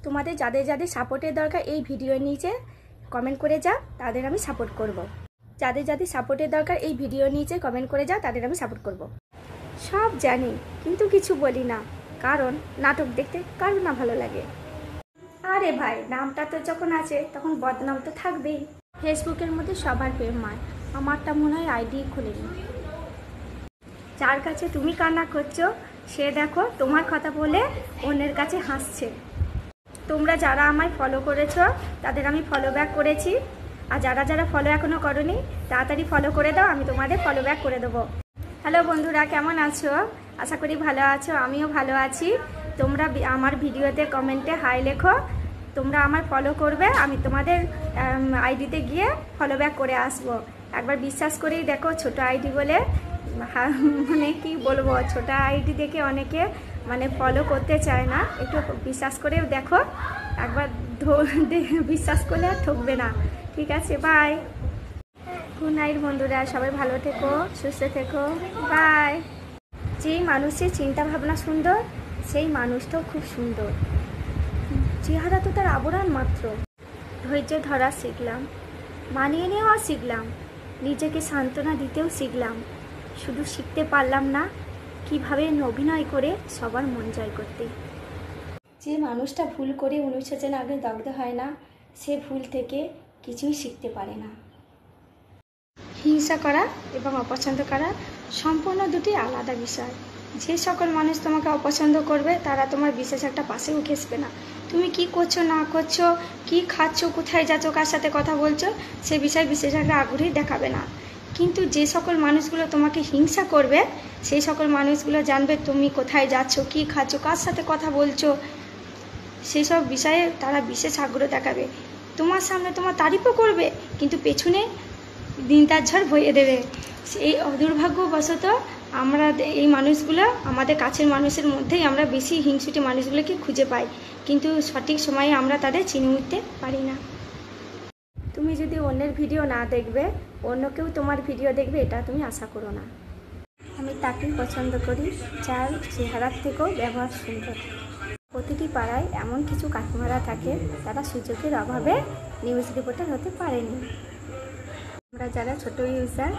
তোমাদের যাদের যাদের সাপোর্টের দরকার এই ভিডিওর নিচে কমেন্ট করে যাও, তাদের আমি সাপোর্ট করব। যাদের যাদের সাপোর্টের দরকার এই ভিডিওর নিচে কমেন্ট করে যাও, তাদের আমি সাপোর্ট করব। সব জানি কিন্তু কিছু বলি না, কারণ নাটক দেখতে কারো না ভালো লাগে। আরে ভাই, নামটা তো যখন আছে তখন বদনাম তো থাকবেই। ফেসবুকের মধ্যে সবার প্রেম হয়, আমারটা মনে হয় আইডি খুলিনি। যার কাছে তুমি কান্না করছো সে দেখো তোমার কথা বলে অন্যের কাছে হাসছে। তোমরা যারা আমায় ফলো করেছো তাদের আমি ফলো ব্যাক করেছি, আর যারা যারা ফলো এখনও করোনি তাড়াতাড়ি ফলো করে দাও, আমি তোমাদের ফলো ব্যাক করে দেবো। হ্যালো বন্ধুরা, কেমন আছো? আশা করি ভালো আছো, আমিও ভালো আছি। তোমরা আমার ভিডিওতে কমেন্টে হাই লেখো, তোমরা আমার ফলো করবে, আমি তোমাদের আইডিতে গিয়ে ফলো ব্যাক করে আসবো। একবার বিশ্বাস করেই দেখো, ছোট আইডি বলে মানে কি বলবো, ছোট আইডি দেখে অনেকে মানে ফলো করতে চায় না, একটু বিশ্বাস করে দেখো, একবার বিশ্বাস করলে আর ঠকবে না। ঠিক আছে, বাই, গুড নাইট বন্ধুরা, সবাই ভালো থেকো, সুস্থ থেকো, বাই। যেই মানুষের চিন্তা ভাবনা সুন্দর সেই মানুষটাও খুব সুন্দর, চেহারা তো তার আবরণ মাত্র। ধৈর্য ধরা শিখলাম, মানিয়ে নেওয়া শিখলাম, নিজেকে সান্ত্বনা দিতেও শিখলাম। শুধু শিখতে পারলাম না কিভাবে অভিনয় করে সবার মন জয় করতে। যে মানুষটা ভুল করে অনুশোচন আগে দগ্ধ হয় না, সে ভুল থেকে কিছুই শিখতে পারে না। হিংসা করা এবং অপছন্দ করা সম্পূর্ণ দুটি আলাদা বিষয়। যে সকল মানুষ তোমাকে অপছন্দ করবে তারা তোমার বিশেষ একটা পাশেও ঘেঁষবে না। তুমি কি করছো না করছো, কি খাচ্ছ, কোথায় যাচ্ছ, কার সাথে কথা বলছো, সে বিষয়ে বিশেষ একটা আগ্রহী দেখাবে না। কিন্তু যে সকল মানুষগুলো তোমাকে হিংসা করবে সেই সকল মানুষগুলো জানবে তুমি কোথায় যাচ্ছ, কি খাচ্ছ, কার সাথে কথা বলছো, সেই সব বিষয়ে তারা বিশেষ আগ্রহ দেখাবে। তোমার সামনে তোমার তারিফও করবে, কিন্তু পেছনে দিন তার ঝড় বইয়ে দেবে। এই দুর্ভাগ্যবশত আমরা এই মানুষগুলো আমাদের কাছের মানুষের মধ্যেই আমরা বেশি হিংসুটে মানুষগুলোকে খুঁজে পাই, কিন্তু সঠিক সময়ে আমরা তাদের চিনে উঠতে পারি না। তুমি যদি অন্যের ভিডিও না দেখবে, অন্য কেউ তোমার ভিডিও দেখবে এটা তুমি আশা করো না। আমি তাকেই পছন্দ করি যার চেহারার থেকেও ব্যবহার সুন্দর। প্রতিটি পাড়ায় এমন কিছু কাকিমারা থাকে তারা সুযোগের অভাবে নিউজ রিপোর্টার হতে পারেনি। আমরা যারা ছোট ইউজার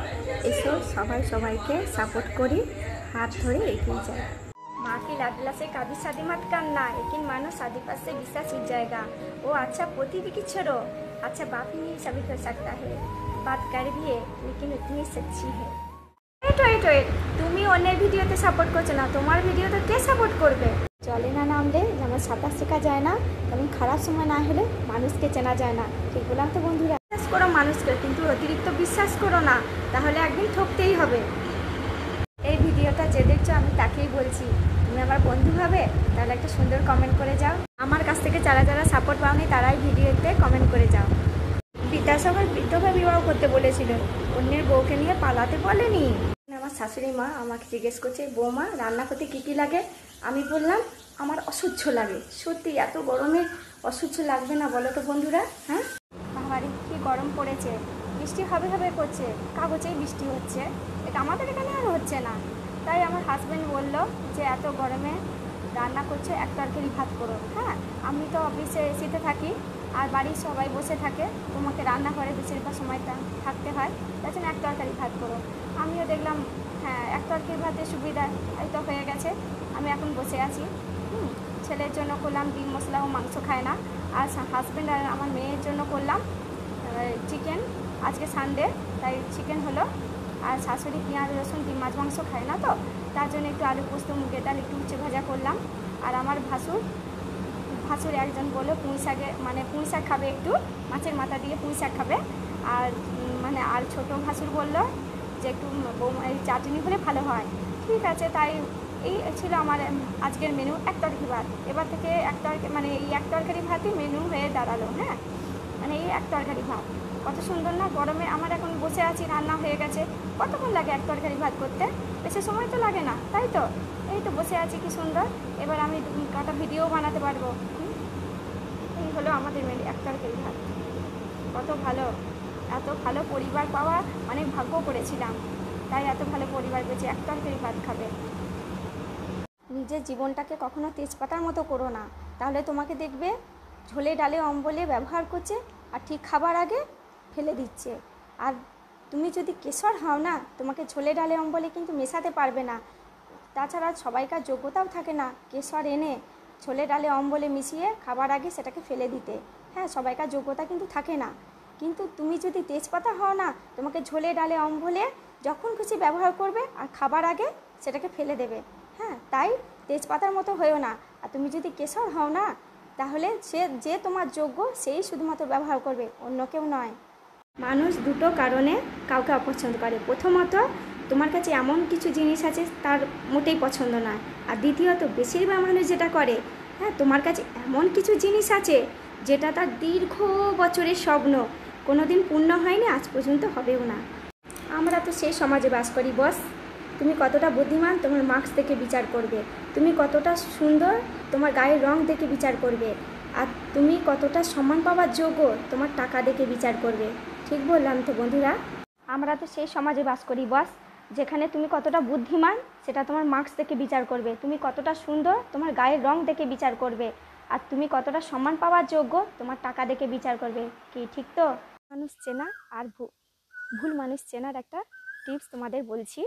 এসব সবাই সবাইকে সাপোর্ট করি, हाथ धरे एगিয়ে जाए। माँ की लाडला से कभी शादी मत करना, लेकिन मानो शादी पर से विश्वास उठ जाएगा। वो अच्छा पोती भी की छोड़ो, अच्छा बाप ही नहीं सभी कर सकता है। बात कर भी है लेकिन उतनी सच्ची है। ওয়েট তুমি অন্যের ভিডিওতে সাপোর্ট করছো না, তোমার ভিডিওতে কে সাপোর্ট করবে? চলে না নামলে যেমন সাঁতার শেখা যায় না, তেমন খারাপ সময় না হলে মানুষকে চেনা যায় না। ঠিক বললাম তো বন্ধুরা? বিশ্বাস করো মানুষকে, কিন্তু অতিরিক্ত বিশ্বাস করো না, তাহলে একদিন ঠকতেই হবে। এই ভিডিওটা যে দেখছো আমি তাকেই বলছি, তুমি আমার বন্ধু হবে তাহলে একটা সুন্দর কমেন্ট করে যাও। আমার কাছ থেকে যারা যারা সাপোর্ট পাওনি তারাই ভিডিওতে কমেন্ট করে যাও। বিদ্যাসাগর বিধবা বিবাহ করতে বলেছিল, অন্যের বউকে নিয়ে পালাতে বলেনি। আমার শাশুড়ি মা আমাকে জিজ্ঞেস করছে, বৌমা রান্না করতে কী কী লাগে? আমি বললাম আমার অসহ্য লাগে। সত্যি এত গরমে অসহ্য লাগবে না বলো তো বন্ধুরা? হ্যাঁ, বাবারে কি গরম পড়েছে, বৃষ্টি হবে হবে করছে, কাগজেই বৃষ্টি হচ্ছে, এটা আমাদের এখানে আর হচ্ছে না। তাই আমার হাজব্যান্ড বললো যে এত গরমে রান্না করছে, এক তরকারি ভাত করো। হ্যাঁ, আমি তো অফিসে এসিতে থাকি আর বাড়ির সবাই বসে থাকে, তোমাকে রান্নাঘরে বেশিরভাগ সময়টা থাকতে হয়, তার জন্য এক তরকারি ভাত করো। আমিও দেখলাম হ্যাঁ এক তরকারি ভাতের সুবিধা, এই তো হয়ে গেছে। আমি এখন বসে আছি। ছেলের জন্য করলাম ডিম মশলা, ও মাংস খায় না, আর হাজব্যান্ড আর আমার মেয়ের জন্য করলাম চিকেন। আজকে সানডে তাই চিকেন হলো। আর শাশুড়ি পেঁয়াজ রসুন ডিম মাছ মাংস খায় না, তো তার জন্য একটু আলু পোস্ত মুগের ডাল একটু উচ্ছে ভাজা করলাম। আর আমার ভাসুর একজন বললো পুঁই শাকে পুঁই শাক খাবে, একটু মাছের মাথা দিয়ে পুঁই শাক খাবে। আর আর ছোটো ভাসুর বললো যে একটু এই চাটনি হলে ভালো হয়। ঠিক আছে, তাই এই ছিল আমার আজকের মেনু, এক তরকারি ভাত। এবার থেকে এই এক তরকারি ভাতই মেনু হয়ে দাঁড়ালো। হ্যাঁ, এই এক তরকারি ভাত কত সুন্দর না? গরমে আমার এখন বসে আছি, রান্না হয়ে গেছে। কতক্ষণ লাগে এক তরকারি ভাত করতে? বেশি সময় তো লাগে না, তাই তো? এই তো বসে আছি, কি সুন্দর। এবার আমি কটা ভিডিও বানাতে পারবো। এই হলো আমাদের মেনু, এক তরকারি ভাত। কত ভালো, এত ভালো পরিবার পাওয়া অনেক ভাগ্য করেছিলাম, তাই এত ভালো পরিবার পেয়েছি, এক তরকারি ভাত খাবে। নিজের জীবনটাকে কখনো তেজপাতার মতো করো না, তাহলে তোমাকে দেখবে ঝোলে ডালে অম্বলে ব্যবহার করছে আর ঠিক খাবার আগে ফেলে দিচ্ছে। আর তুমি যদি কেশর হও না, তোমাকে ঝোলে ডালে অম্বলে কিন্তু মেশাতে পারবে না। তাছাড়া সবাইকার যোগ্যতাও থাকে না কেশর এনে ঝোলে ডালে অম্বলে মিশিয়ে খাবার আগে সেটাকে ফেলে দিতে। হ্যাঁ, সবাইকার যোগ্যতা কিন্তু থাকে না। কিন্তু তুমি যদি তেজপাতা হও না, তোমাকে ঝোলে ডালে অম্বলে যখন খুশি ব্যবহার করবে আর খাবার আগে সেটাকে ফেলে দেবে। হ্যাঁ, তাই তেজপাতার মতো হয়েও না। আর তুমি যদি কেশর হও না, তাহলে যে তোমার যোগ্য সেই শুধুমাত্র ব্যবহার করবে, অন্য কেউ নয়। মানুষ দুটো কারণে কাউকে অপছন্দ করে। প্রথমত, তোমার কাছে এমন কিছু জিনিস আছে তার মোটেই পছন্দ নয়। আর দ্বিতীয়ত, বেশিরভাগ মানুষ যেটা করে, হ্যাঁ, তোমার কাছে এমন কিছু জিনিস আছে যেটা তার দীর্ঘ বছরের স্বপ্ন, কোনো দিন পূর্ণ হয়নি, আজ পর্যন্ত হবেও না। আমরা তো সেই সমাজে বাস করি বস। তুমি কতটা বুদ্ধিমান তোমার মার্কস দেখে বিচার করবে, তুমি কতটা সুন্দর তোমার গায়ের রং দেখে বিচার করবে, আর তুমি কতটা সম্মান পাওয়ার যোগ্য তোমার টাকা দেখে বিচার করবে। ঠিক বললাম তো বন্ধুরা? আমরা তো সেই সমাজে বাস করি বস, যেখানে তুমি কতটা বুদ্ধিমান সেটা তোমার মার্কস দেখে বিচার করবে, তুমি কতটা সুন্দর তোমার গায়ের রং দেখে বিচার করবে, আর তুমি কতটা সম্মান পাওয়ার যোগ্য তোমার টাকা দেখে বিচার করবে। কি ঠিক তো? মানুষ চেনা আর ভুল মানুষ চেনার একটা টিপস তোমাদের বলছি।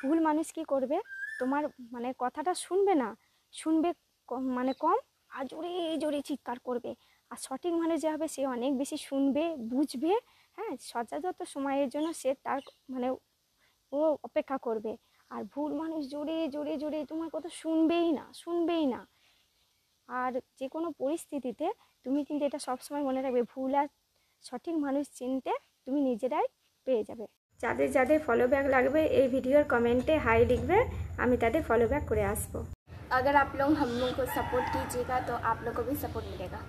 ভুল মানুষ কি করবে, তোমার মানে কথাটা শুনবে না, শুনবে মানে কম আর জোরে জোরে চিৎকার করবে। আর সঠিক মানুষ যে হবে সে অনেক বেশি শুনবে, বুঝবে। হ্যাঁ, যথাযথ সময়ের জন্য সে তার মানে ও অপেক্ষা করবে। আর ভুল মানুষ জোরে জোরে জোরে তোমার কথা শুনবেই না। আর যে কোনো পরিস্থিতিতে তুমি কিন্তু এটা সবসময় মনে রাখবে, ভুল আর সঠিক মানুষ চিনতে তুমি নিজেরাই পেয়ে যাবে। যাদের যাদের ফলো ব্যাক লাগবে এই ভিডিওর কমেন্টে হাই লিখবে, আমি তাদের ফলো ব্যাক করে আসবো। अगर आप लोग हम लोग को सपोर्ट कीजिएगा तो आप लोग को भी सपोर्ट मिलेगा।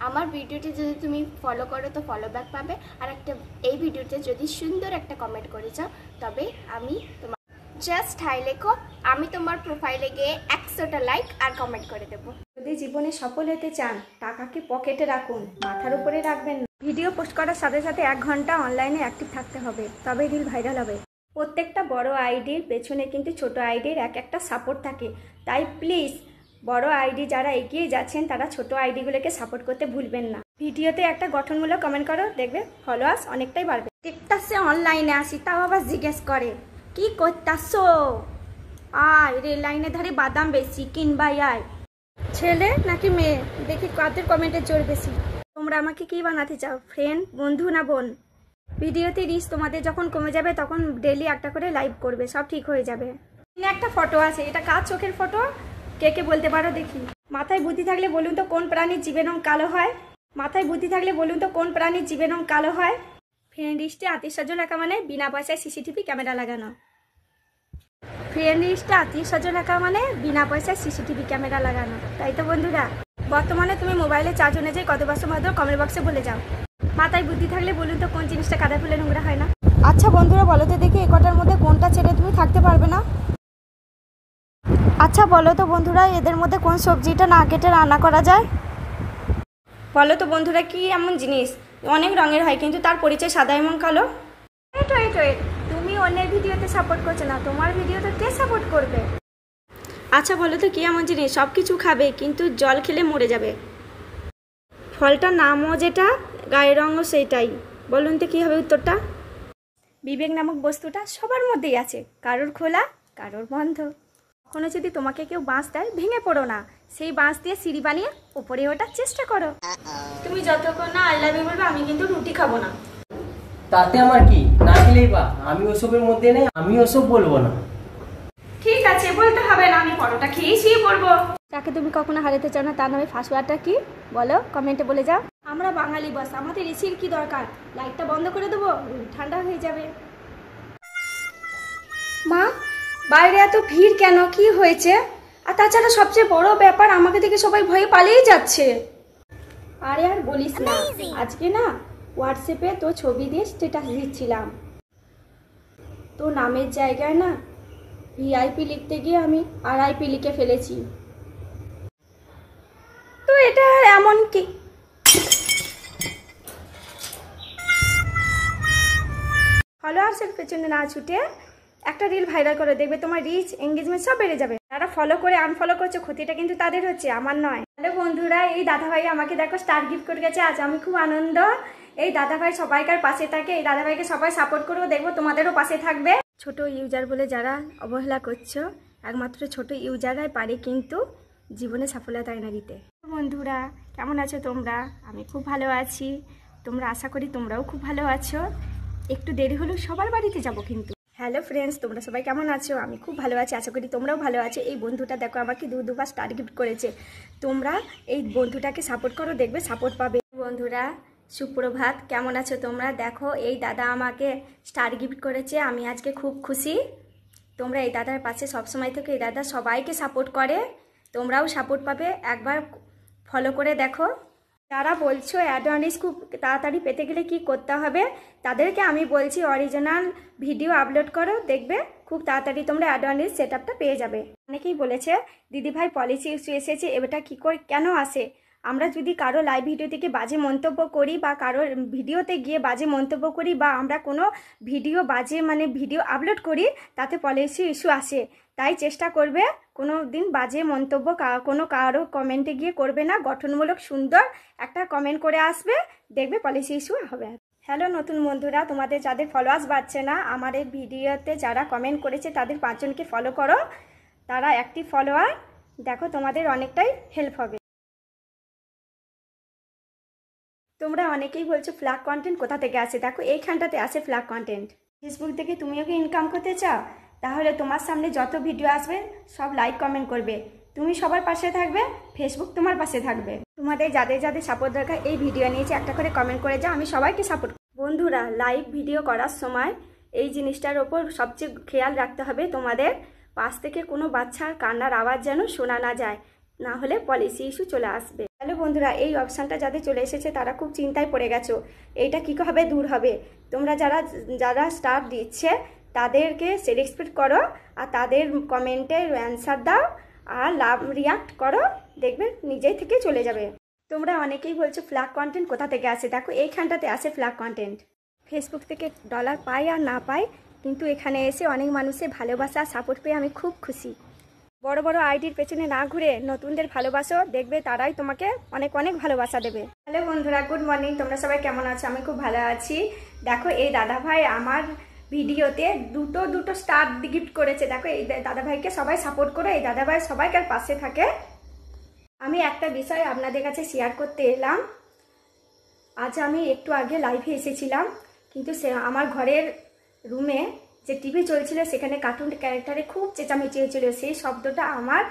আমার ভিডিওটি যদি তুমি ফলো করো তো ফলো ব্যাক পাবে, আর একটা এই ভিডিওতে যদি সুন্দর একটা কমেন্ট করে যাও তবে আমি তোমার জাস্ট হাই লেখো, আমি তোমার প্রোফাইলে গিয়ে 100টা লাইক আর কমেন্ট করে দেবো। যদি জীবনে সফল হতে চান, টাকাকে পকেটে রাখুন, মাথার উপরে রাখবেন না। ভিডিও পোস্ট করার সাথে সাথে 1 ঘন্টা অনলাইনে অ্যাক্টিভ থাকতে হবে, তবেই রিল ভাইরাল হবে। প্রত্যেকটা বড় আইডির পেছনে কিন্তু ছোট আইডির একটা সাপোর্ট থাকে। তাই প্লিজ বড় আইডি যারা এগিয়ে যাচ্ছেন তারা ছোট আইডিগুলোকে সাপোর্ট করতে ভুলবেন না। ভিডিওতে একটা গঠনমূলক কমেন্ট করো, দেখবে ফলোয়ার্স অনেকটাই বাড়বে। দেখতাছে অনলাইনে আসি, তাও আবার জিজ্ঞেস করে কি করতাছো, আয় রেল লাইনের ধারে বাদাম বেশি কিনবাই আয়। ছেলে নাকি মেয়ে, দেখি কাদের কমেন্টের জোর বেশি। তোমরা আমাকে কি বানাতে চাও, ফ্রেন্ড, বন্ধু না বোন? ভিডিওতে রিচ তোমাদের যখন কমে যাবে তখন ডেলি একটা করে লাইভ করবে, সব ঠিক হয়ে যাবে। একটা ফটো আছে, এটা কার চোখের ফটো কে কে বলতে পারো দেখি? মাথায় বুদ্ধি থাকলে বলুন তো কোন প্রাণীর জীবের রং কালো হয়? মাথায় বুদ্ধি থাকলে বলুন তো কোন প্রাণীর জীবের রং কালো হয়? ফ্রেন্ড লিস্টে আত্মীয়-স্বজন রাখা মানে বিনা পয়সায় সিসিটিভি ক্যামেরা লাগানো। ফ্রেন্ড লিস্টে আত্মীয়-স্বজন রাখা মানে বিনা পয়সায় সিসিটিভি ক্যামেরা লাগানো। তাই তো বন্ধুরা, বর্তমানে তুমি মোবাইলে চার্জ অনুযায়ী কত বছর মধ্যে কমেন্ট বক্সে বলে যাও। মাথায় বুদ্ধি থাকলে বলুন তো কোন জিনিসটা কাদা ফুলে নোংরা হয় না? আচ্ছা বন্ধুরা, বলো তো দেখি একটার মধ্যে কোনটা ছেড়ে তুমি থাকতে পারবে না? আচ্ছা বলো তো বন্ধুরা, এদের মধ্যে কোন সবজিটা না কেটে রান্না করা যায়? বলো তো বন্ধুরা, কি এমন জিনিস অনেক রঙের হয় কিন্তু তার পরিচয় সাদা এবং কালো? ওয়েট, তুমি অন্যের ভিডিওতে সাপোর্ট করছো না, তোমার ভিডিওতে কে সাপোর্ট করবে? আচ্ছা বলো তো কি এমন জিনিস সব কিছু খাবে কিন্তু জল খেলে মরে যাবে? ফলটার নামও যেটা, গায়ের রঙও সেইটাই। বলুন তো কী হবে উত্তরটা? বিবেক নামক বস্তুটা সবার মধ্যেই আছে, কারোর খোলা কারোর বন্ধ। কখনো যদি তোমাকে কেউ বাঁশ দেয় ভেঙে পড়ো না, সেই বাঁশ দিয়ে সিঁড়ি বানিয়ে উপরে ওঠার চেষ্টা করো। তুমি যতক্ষণ না আই লাভ ইউ বলবে আমি কিন্তু রুটি খাবো না। তাতে আমার কি, না খেলেই বা, আমি ওসবের মধ্যে নেই, আমি ওসব বলবো না। ঠিক আছে, বলতে হবে না, আমি পরোটা খেয়েই শুয়ে পড়বো। যাকে তুমি কখনো হারাতে চাও না তার নামে ফার্স্টওয়ার্ডটা কি বলো, কমেন্টে বলে যাও। আমরা বাঙালি বস, আমাদের এসির কি দরকার, লাইটটা বন্ধ করে দেবো, ঠান্ডা হয়ে যাবে। মা, বাইরে এত ভিড় কেন, কি হয়েছে? আর তাছাড়া সবচেয়ে বড় ব্যাপার, আমাকে দেখে সবাই ভয়ে পালিয়ে যাচ্ছে। আরে আর বলিস না, আজকে না হোয়াটসঅ্যাপে তো ছবি দিয়ে স্ট্যাটাস দিচ্ছিলাম, তো নামের জায়গায় না ভিআইপি লিখতে গিয়ে আমি আরআইপি লিখে ফেলেছি। তো এটা এমন কি? ফলোয়ার্সের পেছনে না ছুটে একটা রিল ভাইরাল করে, দেখবে তোমার রিচ এঙ্গেজমেন্ট সব বেড়ে যাবে। যারা ফলো করে আনফলো করছে ক্ষতিটা কিন্তু তাদের হচ্ছে, আমার নয়। হ্যালো বন্ধুরা, এই দাদাভাই আমাকে দেখো স্টার গিফট করে গেছে। আজ আমি খুব আনন্দ। এই দাদাভাই সবাইকার পাশে থাকে, এই দাদাভাইকে সবাই সাপোর্ট করবো, দেখবো তোমাদেরও পাশে থাকবে। ছোট ইউজার বলে যারা অবহেলা করছো, একমাত্র ছোট ইউজাররাই পারে কিন্তু জীবনে সাফল্যতা এনে দিতে। বন্ধুরা কেমন আছো তোমরা? আমি খুব ভালো আছি, তোমরা আশা করি তোমরাও খুব ভালো আছো। একটু দেরি হলেও সবার বাড়িতে যাব কিন্তু। হ্যালো ফ্রেন্ডস, তোমরা সবাই কেমন আছো? আমি খুব ভালো আছি, আশা করি তোমরাও ভালো আছো। এই বন্ধুটা দেখো আমাকে দুবার স্টার গিফট করেছে। তোমরা এই বন্ধুটাকে সাপোর্ট করো, দেখবে সাপোর্ট পাবে। বন্ধুরা সুপ্রভাত, কেমন আছো তোমরা? দেখো এই দাদা আমাকে স্টার গিফট করেছে, আমি আজকে খুব খুশি। তোমরা এই দাদার পাশে সবসময় থেকে, এই দাদা সবাইকে সাপোর্ট করে, তোমরাও সাপোর্ট পাবে। একবার ফলো করে দেখো। যারা বলছো অ্যাডভান্স খুব তাড়াতাড়ি পেতে গেলে কি করতে হবে, তাদেরকে আমি বলছি অরিজিনাল ভিডিও আপলোড করো, দেখবে খুব তাড়াতাড়ি তোমরা অ্যাডভান্স সেটআপটা পেয়ে যাবে। অনেকেই বলেছে দিদিভাই পলিসি ইস্যু এসেছে, এটা কী করে কেন আসে? আমরা যদি কারো লাইভ ভিডিও থেকে বাজে মন্তব্য করি বা কারোর ভিডিওতে গিয়ে বাজে মন্তব্য করি বা আমরা কোনো ভিডিও বাজে ভিডিও আপলোড করি, তাতে পলিসি ইস্যু আসে। তাই চেষ্টা করবে কোনো দিন বাজে মন্তব্য কোনো কারো কমেন্টে গিয়ে করবে না, গঠনমূলক সুন্দর একটা কমেন্ট করে আসবে, দেখবে পলিসি ইস্যু হবে। হ্যালো নতুন বন্ধুরা, তোমাদের যাদের ফলোয়ার্স বাড়ছে না, আমার এই ভিডিওতে যারা কমেন্ট করেছে তাদের 5 জনকে ফলো করো, তারা অ্যাক্টিভ ফলোয়ার। দেখো তোমাদের অনেকটাই হেল্প হবে। তোমরা অনেকেই বলছো ফ্ল্যাগ কন্টেন্ট কোথা থেকে আসে, দেখো এইখানটাতে আসে ফ্ল্যাগ কন্টেন্ট। ফেসবুক থেকে তুমিও কি ইনকাম করতে চাও? তাহলে তোমার সামনে যত ভিডিও আসবে সব লাইক কমেন্ট করবে, তুমি সবার পাশে থাকবে, ফেসবুক তোমার পাশে থাকবে। তোমাদের যাদের যাদের সাপোর্ট দরকার এই ভিডিও নিয়েছে একটা করে কমেন্ট করে যাও, আমি সবাইকে সাপোর্ট। বন্ধুরা লাইভ ভিডিও করার সময় এই জিনিসটার ওপর সবচেয়ে খেয়াল রাখতে হবে, তোমাদের পাশ থেকে কোনো বাচ্চার কান্নার আওয়াজ যেন শোনা না যায়, না হলে পলিসি ইস্যু চলে আসবে। হ্যালো বন্ধুরা, এই অপশানটা যাদের চলে এসেছে তারা খুব চিন্তায় পড়ে গেছো, এইটা কীভাবে দূর হবে? তোমরা যারা স্টার দিচ্ছে তাদেরকে রেসপেক্ট করো আর তাদের কমেন্টের অ্যান্সার দাও আর লাভ রিয়াক্ট করো, দেখবে নিজেই থেকে চলে যাবে। তোমরা অনেকেই বলছো ফ্ল্যাগ কন্টেন্ট কোথা থেকে আসে, দেখো এইখানটাতে আসে ফ্ল্যাগ কন্টেন্ট। ফেসবুক থেকে ডলার পাই আর না পাই, কিন্তু এখানে এসে অনেক মানুষের ভালোবাসা সাপোর্ট পেয়ে আমি খুব খুশি। বড় বড় আইডির পেছনে না ঘুরে নতুনদের ভালোবাসো, দেখবে তারাই তোমাকে অনেক অনেক ভালোবাসা দেবে। হ্যালো বন্ধুরা, গুড মর্নিং, তোমরা সবাই কেমন আছো? আমি খুব ভালো আছি। দেখো এই দাদাভাই আমার ভিডিওতে দুটো স্টার গিফট করেছে। দেখো এই দাদাভাইকে সবাই সাপোর্ট করো, এই দাদাভাই সবাইকার পাশে থাকে। আমি একটা বিষয় আপনাদের কাছে শেয়ার করতে এলাম। আজ আমি একটু আগে লাইভে এসেছিলাম, কিন্তু আমার ঘরের রুমে যে টিভি চলছিল সেখানে কার্টুন ক্যারেক্টারে খুব চেঁচামেচি হয়েছিল, সেই শব্দটা আমার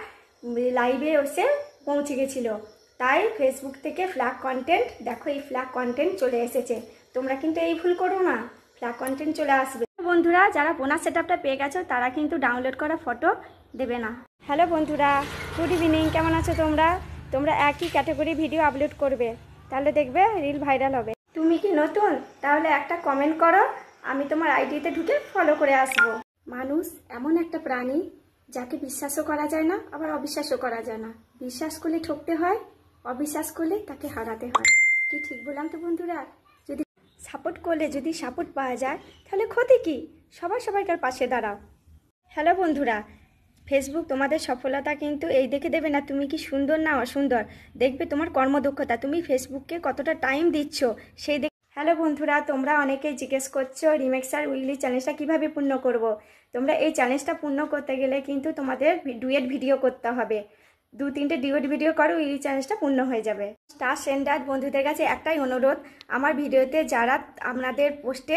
লাইভে এসে পৌঁছে গেছিলো। তাই ফেসবুক থেকে ফ্ল্যাগ কন্টেন্ট, দেখো এই ফ্ল্যাগ কন্টেন্ট চলে এসেছে। তোমরা কিন্তু এই ভুল করো না, ফ্ল্যাগ কন্টেন্ট চলে আসবে। বন্ধুরা যারা বোনাস সেটআপটা পেয়ে গেছো তারা কিন্তু ডাউনলোড করা ফটো দেবে না। হ্যালো বন্ধুরা, গুড ইভিনিং, কেমন আছো তোমরা? তোমরা একই ক্যাটাগরি ভিডিও আপলোড করবে, তাহলে দেখবে রিল ভাইরাল হবে। তুমি কি নতুন? তাহলে একটা কমেন্ট করো, আমি তোমার আইডিতে ঢুকে ফলো করে আসবো। মানুষ এমন একটা প্রাণী যাকে বিশ্বাসও করা যায় না, আবার অবিশ্বাসও করা যায় না। বিশ্বাস করলে ঠকতে হয়, অবিশ্বাস করলে তাকে হারাতে হয়। কি ঠিক বললাম তো বন্ধুরা? যদি সাপোর্ট করলে যদি সাপোর্ট পাওয়া যায় তাহলে ক্ষতি কি? সবাইকার পাশে দাঁড়াও। হ্যালো বন্ধুরা, ফেসবুক তোমাদের সফলতা কিন্তু এই দেখে দেবে না তুমি কি সুন্দর না অসুন্দর, দেখবে তোমার কর্মদক্ষতা, তুমি ফেসবুককে কতটা টাইম দিচ্ছ সেই দেখে। হ্যালো বন্ধুরা, তোমরা অনেকেই জিজ্ঞেস করছো রিমেক্সার উইকলি চ্যালেঞ্জটা কীভাবে পূর্ণ করব। তোমরা এই চ্যালেঞ্জটা পূর্ণ করতে গেলে কিন্তু তোমাদের ডুয়েট ভিডিও করতে হবে। 2-3টে ডুয়েট ভিডিও করো, উইকলি চ্যালেঞ্জটা পূর্ণ হয়ে যাবে। স্টার সেন্ডার বন্ধুদের কাছে একটাই অনুরোধ, আমার ভিডিওতে যারা আপনাদের পোস্টে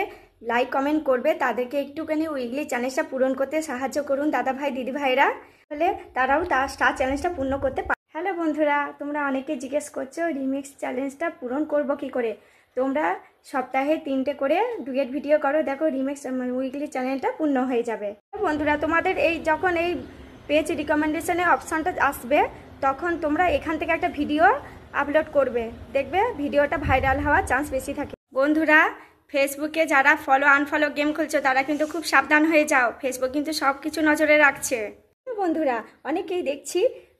লাইক কমেন্ট করবে তাদেরকে একটুখানি উইকলি চ্যালেঞ্জটা পূরণ করতে সাহায্য করুন দাদা ভাই দিদি ভাইরা, তাহলে তারাও স্টার চ্যালেঞ্জটা পূর্ণ করতে পারে। হ্যালো বন্ধুরা, তোমরা অনেকে জিজ্ঞেস করছো রিমিক্স চ্যালেঞ্জটা পূরণ করব কি করে। তোমরা সপ্তাহে 3টে করে ডুয়েট ভিডিও করো, দেখো রিমিক্স উইকলি চ্যানেলটা পূর্ণ হয়ে যাবে। বন্ধুরা তোমাদের এই যখন এই পেজ রিকমেন্ডেশনে অপশানটা আসবে তখন তোমরা এখান থেকে একটা ভিডিও আপলোড করবে, দেখবে ভিডিওটা ভাইরাল হওয়ার চান্স বেশি থাকে। বন্ধুরা ফেসবুকে যারা ফলো আনফলো গেম খেলছো তারা কিন্তু খুব সাবধান হয়ে যাও, ফেসবুক কিন্তু সব কিছু নজরে রাখছে। বন্ধুরা অনেকেই দেখছি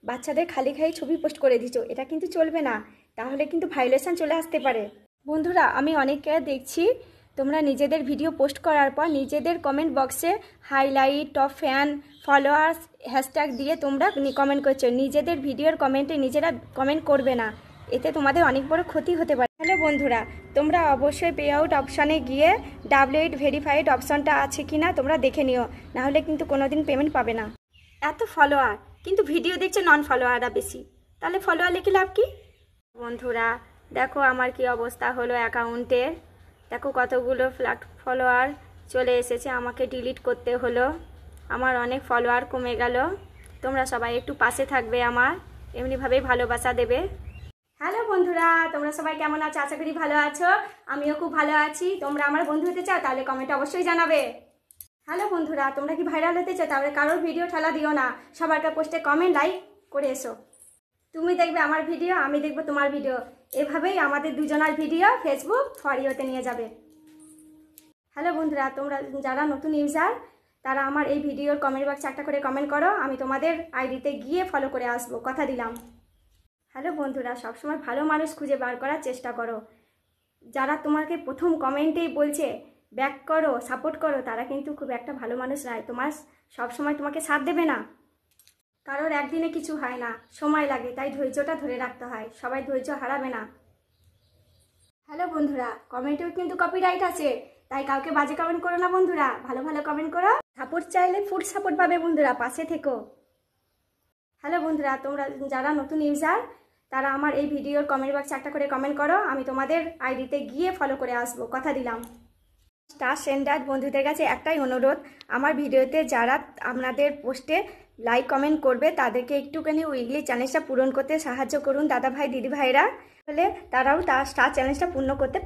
বাচ্চাদের খালি ছবি পোস্ট করে দিচ্ছ, এটা কিন্তু চলবে না, তাহলে কিন্তু ভায়োলেশন চলে আসতে পারে। বন্ধুরা আমি অনেকে দেখছি তোমরা নিজেদের ভিডিও পোস্ট করার পর নিজেদের কমেন্ট বক্সে highlight, top fan, followers hashtag দিয়ে তোমরা কমেন্ট করছো। নিজেদের ভিডিওর কমেন্টে নিজেরা কমেন্ট করবে না, এতে তোমাদের অনেক বড় ক্ষতি হতে পারে। হ্যালো বন্ধুরা, তোমরা অবশ্যই পে আউট অপশানে গিয়ে ডাব্লিউইট ভেরিফাইড অপশানটা আছে কি না তোমরা দেখে নিও, নাহলে কিন্তু কোনোদিন পেমেন্ট পাবে না। এত ফলোয়ার কিন্তু ভিডিও দেখছে নন ফলোয়াররা বেশি, তাহলে ফলোয়ার লিখে লাভ কি? বন্ধুরা দেখো আমার কি অবস্থা হলো অ্যাকাউন্টের, দেখো কতগুলো ফলোয়ার চলে এসেছে, আমাকে ডিলিট করতে হলো, আমার অনেক ফলোয়ার কমে গেল। তোমরা সবাই একটু পাশে থাকবে, আমার এমনিভাবেই ভালোবাসা দেবে। হ্যালো বন্ধুরা, তোমরা সবাই কেমন আছো? আশা করি ভালো আছো, আমিও খুব ভালো আছি। তোমরা আমার বন্ধু হতে চাও তাহলে কমেন্টে অবশ্যই জানাবে। হ্যালো বন্ধুরা, তোমরা কি ভাইরাল হতে চাও তাহলে কারোর ভিডিও ঠেলা দিও না, সবারকে পোস্টে কমেন্ট লাইক করে এসো। তুমি দেখবে আমার ভিডিও, আমি দেখবো তোমার ভিডিও, এভাবেই আমাদের দুজনের ভিডিও ফেসবুক ফর ইউতে নিয়ে যাবে। হ্যালো বন্ধুরা, তোমরা যারা নতুন ইউজার তারা আমার এই ভিডিওর কমেন্ট বক্সে একটা করে কমেন্ট করো, আমি তোমাদের আইডিতে গিয়ে ফলো করে আসবো, কথা দিলাম। হ্যালো বন্ধুরা, সবসময় ভালো মানুষ খুঁজে বার করার চেষ্টা করো। যারা তোমাকে প্রথম কমেন্টেই বলছে ব্যাক করো, সাপোর্ট করো, তারা কিন্তু খুব একটা ভালো মানুষ নয়, তোমার সবসময় তোমাকে সাথ দেবে না। কারোর একদিনে কিছু হয় না, সময় লাগে, তাই ধৈর্যটা ধরে রাখতে হয়, সবাই ধৈর্য হারাবে না। হ্যালো বন্ধুরা, কমেন্টেও কিন্তু কপিরাইট আছে, তাই কাউকে বাজে কমেন্ট করো না বন্ধুরা, ভালো ভালো কমেন্ট করো। সাপোর্ট চাইলে ফুল সাপোর্ট পাবে বন্ধুরা, পাশে থেকো। হ্যালো বন্ধুরা, তোমরা যারা নতুন ইউজার তারা আমার এই ভিডিওর কমেন্ট বক্সে একটা করে কমেন্ট করো, আমি তোমাদের আইডিতে গিয়ে ফলো করে আসবো, কথা দিলাম। স্টার সেন্ডার বন্ধুদের কাছে একটাই অনুরোধ, আমার ভিডিওতে যারা আপনাদের পোস্টে লাইক কমেন্ট করবে তাদেরকে একটুখানি উইকলি চ্যালেঞ্জটা পূরণ করতে সাহায্য করুন দাদা ভাই দিদি ভাইরা, তাহলে তারাও তার স্টার চ্যালেঞ্জটা পূর্ণ করতে।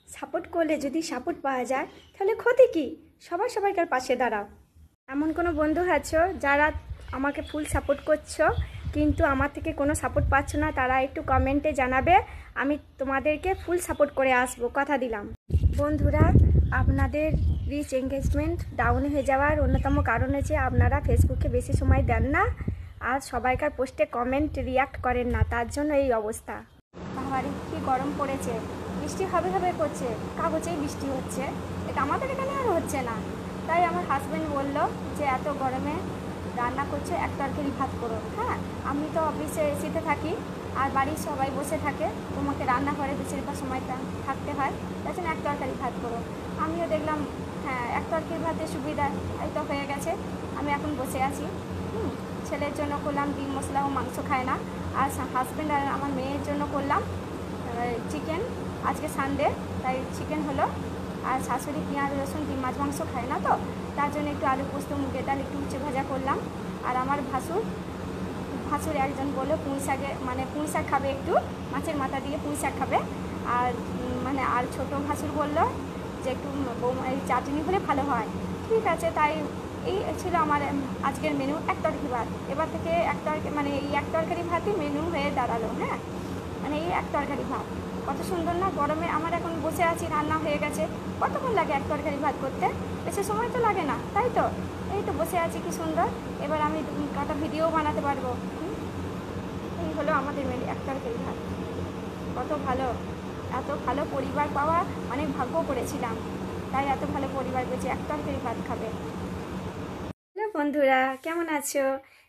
সাপোর্ট করলে যদি সাপোর্ট পাওয়া যায় তাহলে ক্ষতি কি? সবাইকার পাশে দাঁড়াও। এমন কোনো বন্ধু আছো যারা আমাকে ফুল সাপোর্ট করছো কিন্তু আমার থেকে কোনো সাপোর্ট পাচ্ছ না, তারা একটু কমেন্টে জানাবে, আমি তোমাদেরকে ফুল সাপোর্ট করে আসবো, কথা দিলাম। বন্ধুরা, আপনাদের রিচ এঙ্গেজমেন্ট ডাউন হয়ে যাওয়ার অন্যতম কারণ হচ্ছে আপনারা ফেসবুকে বেশি সময় দেন না আর সবাইকার পোস্টে কমেন্ট রিয়াক্ট করেন না, তার জন্য এই অবস্থা। বাবারে কি গরম পড়েছে, বৃষ্টি হবে করছে, কাগজেই বৃষ্টি হচ্ছে, এটা আমাদের এখানে আর হচ্ছে না। তাই আমার হাজব্যান্ড বলল যে এত গরমে রান্না করছে, এক তরকারি ভাত করো। হ্যাঁ, আমি তো অফিসে এসিতে থাকি আর বাড়ির সবাই বসে থাকে, তোমাকে রান্নাঘরে বেশিরভাগ সময় থাকতে হয়, তার জন্য এক তরকারি ভাত করো। আমিও দেখলাম হ্যাঁ এক তরকারি ভাতের সুবিধা, এই তো হয়ে গেছে। আমি এখন বসে আছি, ছেলের জন্য করলাম ডিম মশলা ও মাংস খায় না, আর হাজব্যান্ড আর আমার মেয়ের জন্য করলাম চিকেন, আজকে সানডে তাই চিকেন হলো। আর শাশুড়ি পেঁয়াজ রসুন ডিম মাছ মাংস খায় না, তো তার জন্য একটু আলু পোস্ত মুগের ডাল একটু উচ্ছে ভাজা করলাম। আর আমার ভাসুর একজন বললো পুঁই শাক খাবে, একটু মাছের মাথা দিয়ে পুঁই শাক খাবে। আর আর ছোটো ভাসুর বললো যে একটু এই চাটনি হলে ভালো হয়। ঠিক আছে, তাই এই ছিল আমার আজকের মেনু, এক তরকারি ভাত। এবার থেকে এই এক তরকারি ভাতই মেনু হয়ে দাঁড়ালো। হ্যাঁ, এই এক তরকারি ভাত কত সুন্দর না, গরমে আমার এখন বসে আছি, রান্না হয়ে গেছে, কতক্ষণ লাগে এক তরকারি ভাত করতে? বেশি সময় তো লাগে না, তাই তো? এই তো বসে আছি, কি সুন্দর, এবার আমি কটা ভিডিও বানাতে পারবো। এই হলো আমাদের মেনু, এক তরকারি ভাত। কত ভালো, এত ভালো পরিবার পাওয়া অনেক ভাগ্য করেছিলাম, তাই এত ভালো পরিবার পেয়েছি, এক তরকারি ভাত খাবে। হ্যালো বন্ধুরা, কেমন আছো?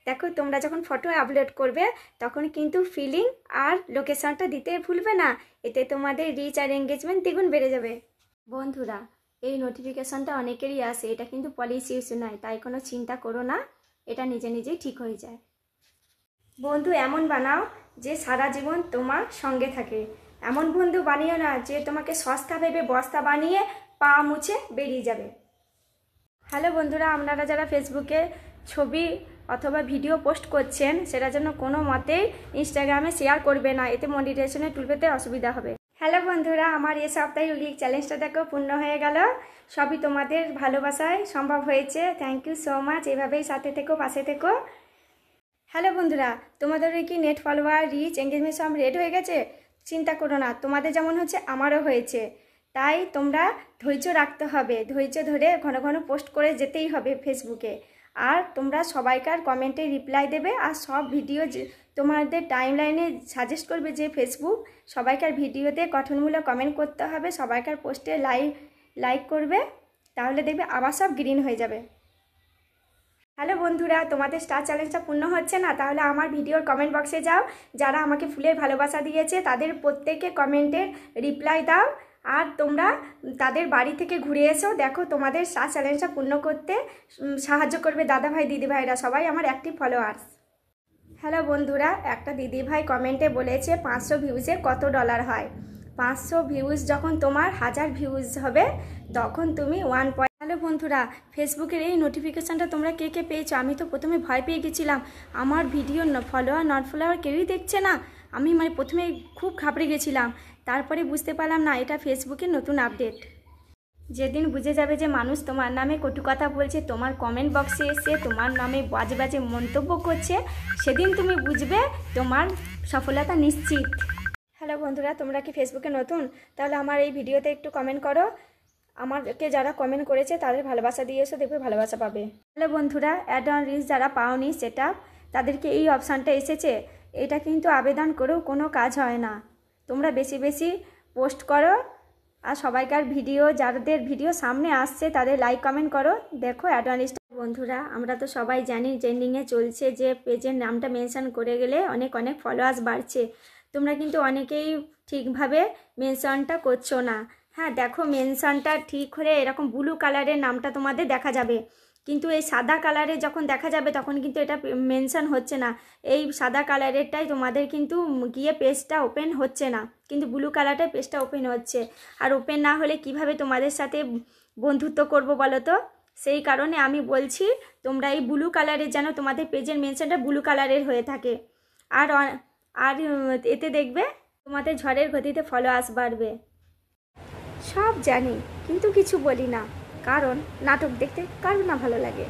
দেখো, তোমরা যখন ফটো আপলোড করবে তখন কিন্তু ফিলিং আর লোকেশনটা দিতে ভুলবে না, এতে তোমাদের রিচ আর এঙ্গেজমেন্ট দ্বিগুণ বেড়ে যাবে। বন্ধুরা, এই নোটিফিকেশনটা অনেকেরই আসে, এটা কিন্তু পলিসি ইস্যু নয়, তাই কোনো চিন্তা করো না, এটা নিজেই ঠিক হয়ে যায়। বন্ধু এমন বানাও যে সারা জীবন তোমার সঙ্গে থাকে, এমন বন্ধু বানিও না যে তোমাকে সস্তা ভেবে বস্তা বানিয়ে পা মুছে বেরিয়ে যাবে। হ্যালো বন্ধুরা, আপনারা যারা ফেসবুকে ছবি অথবা ভিডিও পোস্ট করছেন সেটা যেন কোনো মতেই ইনস্টাগ্রামে শেয়ার করবে না, এতে মনিটাইজেশনে তুলতে অসুবিধা হবে। হ্যালো বন্ধুরা, আমার এ সপ্তাহে উইক চ্যালেঞ্জটা দেখো পূর্ণ হয়ে গেল, সবই তোমাদের ভালোবাসায় সম্ভব হয়েছে। থ্যাংক ইউ সো মাচ, এভাবেই সাথে থেকো, পাশে থেকো। হ্যালো বন্ধুরা, তোমাদের কি নেট ফলোয়ার রিচ এঙ্গেজমেন্ট সব রেড হয়ে গেছে? চিন্তা করো না, তোমাদের যেমন হচ্ছে আমারও হয়েছে, তাই তোমরা ধৈর্য রাখতে হবে, ধৈর্য ধরে ঘন ঘন পোস্ট করে যেতেই হবে ফেসবুকে। আর তোমরা সবাইকার কমেন্টে রিপ্লাই দেবে, আর সব ভিডিও তোমাদের টাইমলাইনে সাজেস্ট করবে যে ফেসবুক সবাইকার ভিডিওতে গঠনমূলক কমেন্ট করতে হবে, সবাইকার পোস্টে লাইক করবে, তাহলে দেখবে আবার সব গ্রিন হয়ে যাবে। হ্যালো বন্ধুরা, তোমাদের স্টার চ্যালেঞ্জটা পূর্ণ হচ্ছে না? তাহলে আমার ভিডিওর কমেন্ট বক্সে যাও, যারা আমাকে ফুলের ভালোবাসা দিয়েছে তাদের প্রত্যেকে কমেন্টের রিপ্লাই দাও, আর তোমরা তাদের বাড়ি থেকে ঘুরে এসো, দেখো তোমাদের স্টার চ্যালেঞ্জটা পূর্ণ করতে সাহায্য করবে দাদাভাই দিদিভাইরা, সবাই আমার অ্যাক্টিভ ফলোয়ার্স। হ্যালো বন্ধুরা, একটা দিদিভাই কমেন্টে বলেছে 500 ভিউজে কত ডলার হয়। 500 ভিউজ যখন তোমার 1000 ভিউজ হবে তখন তুমি 1 পয়েন্ট। হ্যালো বন্ধুরা, ফেসবুকের এই নোটিফিকেশানটা তোমরা কে কে পেয়েছো? আমি তো প্রথমে ভয় পেয়ে গেছিলাম, আমার ভিডিও ফলোয়ার নট ফলোয়ার কেউই দেখছে না। আমি প্রথমে খুব ঘাবড়ে গেছিলাম, তারপরে বুঝতে পারলাম না এটা ফেসবুকের নতুন আপডেট। যেদিন বুঝে যাবে যে মানুষ তোমার নামে কটু কথা বলছে, তোমার কমেন্ট বক্সে এসে তোমার নামে বাজে বাজে মন্তব্য করছে, সেদিন তুমি বুঝবে তোমার সফলতা নিশ্চিত। হ্যালো বন্ধুরা, তোমরা কি ফেসবুকে নতুন? তাহলে আমার এই ভিডিওতে একটু কমেন্ট করো, আমাকে যারা কমেন্ট করেছে তাদের ভালোবাসা দিয়ে এসো, দেখবে ভালোবাসা পাবে। হ্যালো বন্ধুরা, অ্যাড অন রিচ যারা পাওনি সেটা তাদেরকে এই অপশানটা এসেছে, এটা কিন্তু আবেদন করেও কোনো কাজ হয় না। তোমরা বেশি বেশি পোস্ট করো, আর সবাইকার ভিডিও, যাদের ভিডিও সামনে আসছে তাদের লাইক কমেন্ট করো, দেখো অ্যাড অন রিচ। বন্ধুরা, আমরা তো সবাই জানি ট্রেন্ডিংয়ে চলছে যে পেজের নামটা মেনশন করে গেলে অনেক অনেক ফলোয়ার্স বাড়ছে। তোমরা কিন্তু অনেকেই ঠিকভাবে মেনশনটা করছো না। হ্যাঁ দেখো, মেনশনটা ঠিক হলে এরকম ব্লু কালারের নামটা তোমাদের দেখা যাবে, কিন্তু এই সাদা কালারে যখন দেখা যাবে তখন কিন্তু এটা মেনশন হচ্ছে না। এই সাদা কালারেরটাই তোমাদের কিন্তু গিয়ে পেজটা ওপেন হচ্ছে না, কিন্তু ব্লু কালারটাই পেজটা ওপেন হচ্ছে। আর ওপেন না হলে কিভাবে তোমাদের সাথে বন্ধুত্ব করব বলো তো? সেই কারণে আমি বলছি তোমরা এই ব্লু কালারের যেন তোমাদের পেজের মেনশনটা ব্লু কালারের হয়ে থাকে, আর এতে দেখবে তোমাদের ঝড়ের গতিতে ফলোয়ার্স বাড়বে। সব জানি কিন্তু কিছু বলি না, কারণ নাটক দেখতে কারো না ভালো লাগে।